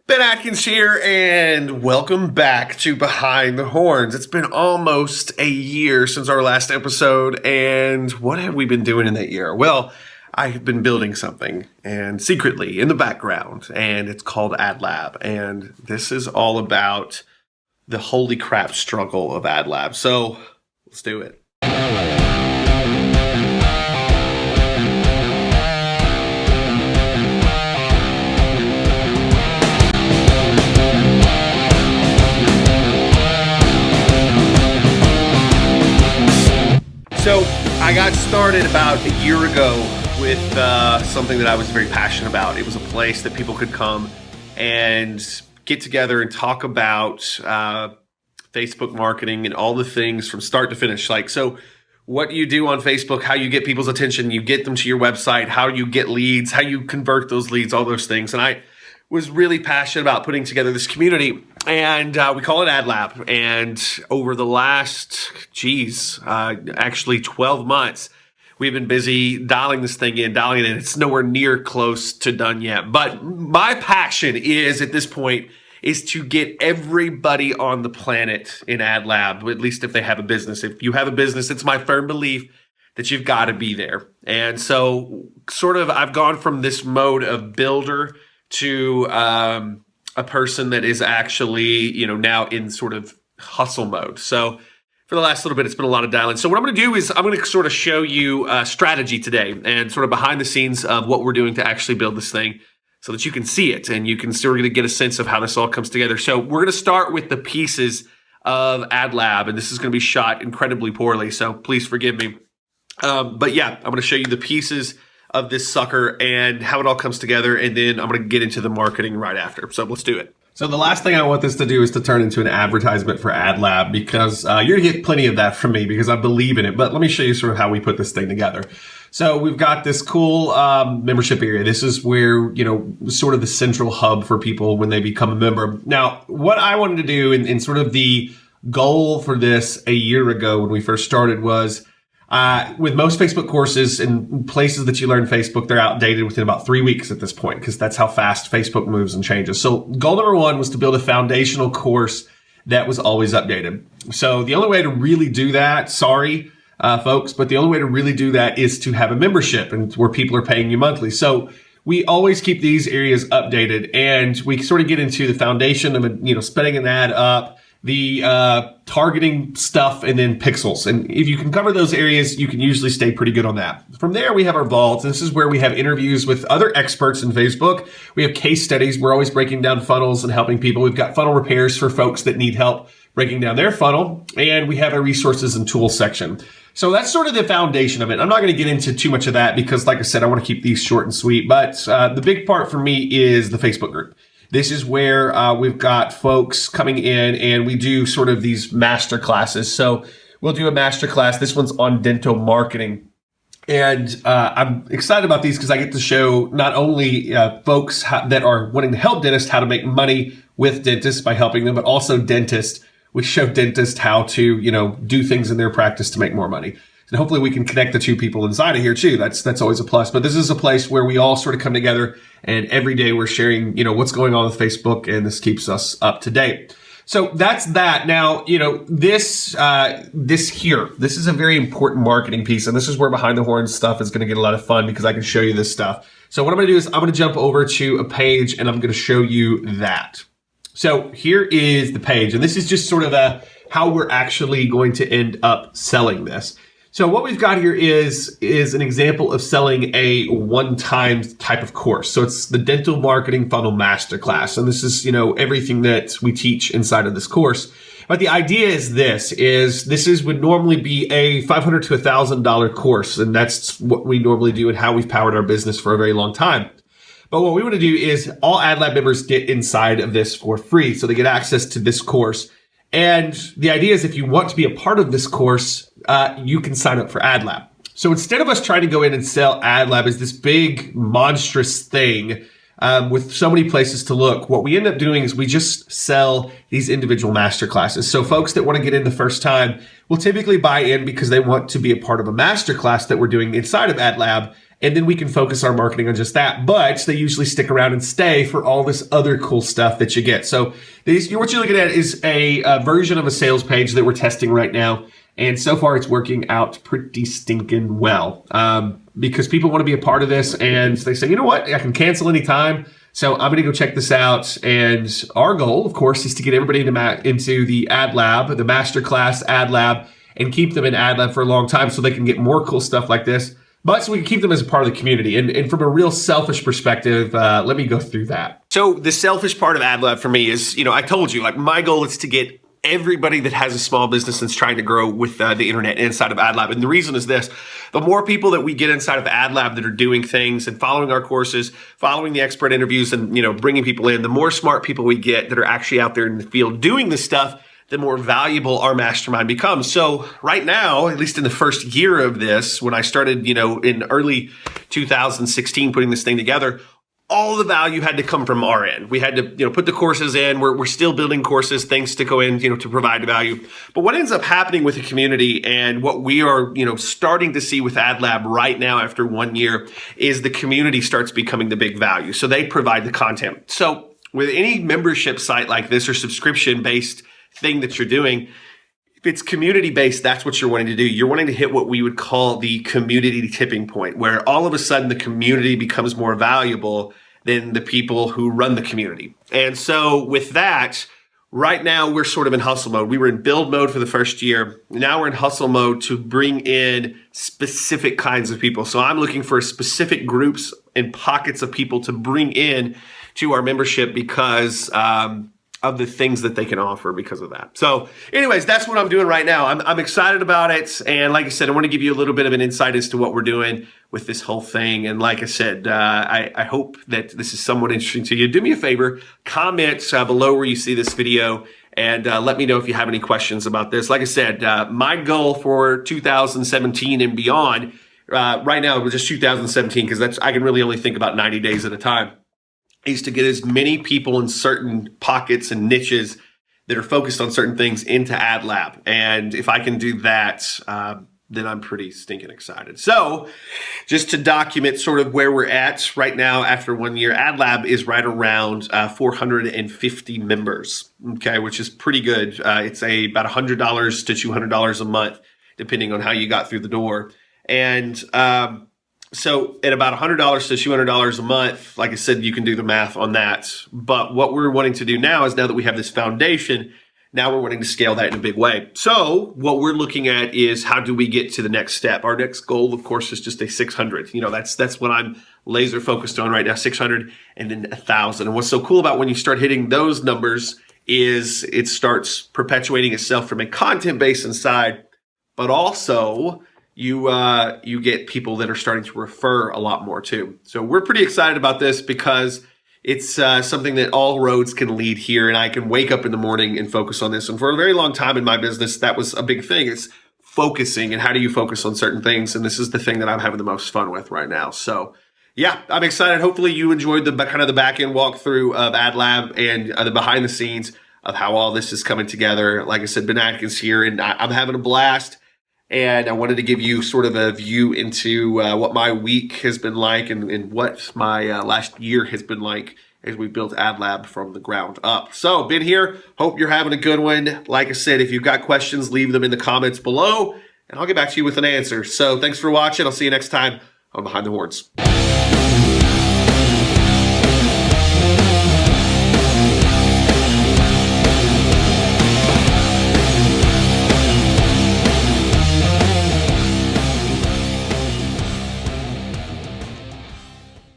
Ben Adkins here, and welcome back to Behind the Horns. It's been almost a year since our last episode, and what have we been doing in that year? Well, I have been building something, and secretly in the background, and it's called AdLab, and this is all about the holy crap struggle of AdLab. So, let's do it. So I got started about a year ago with something that I was very passionate about. It was a place that people could come and get together and talk about Facebook marketing and all the things from start to finish. So what you do on Facebook, how you get people's attention, you get them to your website, how you get leads, how you convert those leads, all those things. And I was really passionate about putting together this community, and we call it AdLab. And over the last, actually 12 months, we've been busy dialing this thing in, dialing it in. It's nowhere near close to done yet. But my passion is, at this point, is to get everybody on the planet in AdLab, at least if they have a business. If you have a business, it's my firm belief that you've got to be there. And so I've gone from this mode of builder to a person that is actually, now in sort of hustle mode. So for the last little bit, it's been a lot of dialing. So what I'm going to do is I'm going to sort of show you strategy today and sort of behind the scenes of what we're doing to actually build this thing so that you can see it and you can sort of get a sense of how this all comes together. So we're going to start with the pieces of AdLab, and this is going to be shot incredibly poorly, so please forgive me. But yeah, I'm going to show you the pieces of this sucker and how it all comes together, and then I'm going to get into the marketing right after. So let's do it. So the last thing I want this to do is to turn into an advertisement for AdLab, because you're going to get plenty of that from me because I believe in it. But let me show you sort of how we put this thing together. So we've got this cool membership area. This is where, sort of the central hub for people when they become a member. Now, what I wanted to do in sort of the goal for this a year ago when we first started was, with most Facebook courses and places that you learn Facebook, they're outdated within about 3 weeks at this point, because that's how fast Facebook moves and changes. So goal number one was to build a foundational course that was always updated. So the only way to really do that, folks, but the only way to really do that is to have a membership and where people are paying you monthly. So we always keep these areas updated, and we sort of get into the foundation of, spinning an ad up, the targeting stuff, and then pixels. And if you can cover those areas, you can usually stay pretty good on that. From there, we have our vaults. This is where we have interviews with other experts in Facebook. We have case studies. We're always breaking down funnels and helping people. We've got funnel repairs for folks that need help breaking down their funnel. And we have a resources and tools section. So that's sort of the foundation of it. I'm not going to get into too much of that because, like I said, I want to keep these short and sweet. But the big part for me is the Facebook group. This is where we've got folks coming in, and we do sort of these master classes. So we'll do a master class. This one's on dental marketing. And I'm excited about these because I get to show not only folks that are wanting to help dentists how to make money with dentists by helping them, but also dentists. We show dentists how to, do things in their practice to make more money. And hopefully we can connect the two people inside of here too. That's always a plus. But this is a place where we all sort of come together, and every day we're sharing, what's going on with Facebook, and this keeps us up to date. So that's that. Now, this is a very important marketing piece, and this is where Behind the Horns stuff is going to get a lot of fun because I can show you this stuff. So what I'm going to do is I'm going to jump over to a page, and I'm going to show you that. So here is the page, and this is just sort of how we're actually going to end up selling this. So what we've got here is an example of selling a one-time type of course. So it's the Dental Marketing Funnel Masterclass. And this is, everything that we teach inside of this course. But the idea is this would normally be a $500 to $1,000 course. And that's what we normally do and how we've powered our business for a very long time. But what we want to do is all AdLab members get inside of this for free. So they get access to this course. And the idea is if you want to be a part of this course, you can sign up for AdLab. So instead of us trying to go in and sell AdLab as this big monstrous thing with so many places to look, what we end up doing is we just sell these individual masterclasses. So folks that want to get in the first time will typically buy in because they want to be a part of a masterclass that we're doing inside of AdLab. and then we can focus our marketing on just that. But they usually stick around and stay for all this other cool stuff that you get. So what you're looking at is a version of a sales page that we're testing right now. And so far, it's working out pretty stinking well because people want to be a part of this. And they say, you know what, I can cancel anytime. So I'm going to go check this out. And our goal, of course, is to get everybody into the Ad Lab, the Masterclass Ad Lab, and keep them in Ad Lab for a long time so they can get more cool stuff like this. But so we can keep them as a part of the community. And from a real selfish perspective, let me go through that. So the selfish part of Ad Lab for me is, I told you, like my goal is to get everybody that has a small business that's trying to grow with the internet inside of Ad Lab. And the reason is this: the more people that we get inside of Ad Lab that are doing things and following our courses, following the expert interviews and, bringing people in, the more smart people we get that are actually out there in the field doing this stuff, the more valuable our mastermind becomes. So right now, at least in the first year of this, when I started, in early 2016, putting this thing together, all the value had to come from our end. We had to, put the courses in. We're still building courses, things to go in, to provide value. But what ends up happening with the community and what we are, starting to see with AdLab right now after 1 year is the community starts becoming the big value. So they provide the content. So with any membership site like this or subscription-based thing that you're doing, if it's community-based, that's what you're wanting to do. You're wanting to hit what we would call the community tipping point, where all of a sudden the community becomes more valuable than the people who run the community. And so with that, right now we're sort of in hustle mode. We were in build mode for the first year. Now we're in hustle mode to bring in specific kinds of people. So I'm looking for specific groups and pockets of people to bring in to our membership because of the things that they can offer because of that. So anyways, that's what I'm doing right now. I'm excited about it. And like I said, I want to give you a little bit of an insight as to what we're doing with this whole thing. And like I said, I hope that this is somewhat interesting to you. Do me a favor, comment below where you see this video and let me know if you have any questions about this. Like I said, my goal for 2017 and beyond, right now it was just 2017 because I can really only think about 90 days at a time, is to get as many people in certain pockets and niches that are focused on certain things into AdLab. And if I can do that, then I'm pretty stinking excited. So just to document sort of where we're at right now after 1 year, AdLab is right around 450 members, okay, which is pretty good. It's about $100 to $200 a month, depending on how you got through the door. And so at about $100 to $200 a month, like I said, you can do the math on that. But what we're wanting to do now is, now that we have this foundation, now we're wanting to scale that in a big way. So what we're looking at is, how do we get to the next step? Our next goal, of course, is just a 600. That's what I'm laser focused on right now, 600 and then 1,000. And what's so cool about when you start hitting those numbers is it starts perpetuating itself from a content base inside, but also you get people that are starting to refer a lot more too. So we're pretty excited about this because it's something that all roads can lead here, and I can wake up in the morning and focus on this. And for a very long time in my business, that was a big thing. It's focusing, and how do you focus on certain things? And this is the thing that I'm having the most fun with right now. So yeah, I'm excited. Hopefully you enjoyed the kind of the back end walkthrough of AdLab and the behind the scenes of how all this is coming together. Like I said, Ben Adkins here, and I'm having a blast. And I wanted to give you sort of a view into what my week has been like and what my last year has been like as we built AdLab from the ground up. So, been here. Hope you're having a good one. Like I said, if you've got questions, leave them in the comments below, and I'll get back to you with an answer. So, thanks for watching. I'll see you next time on Behind the Horns.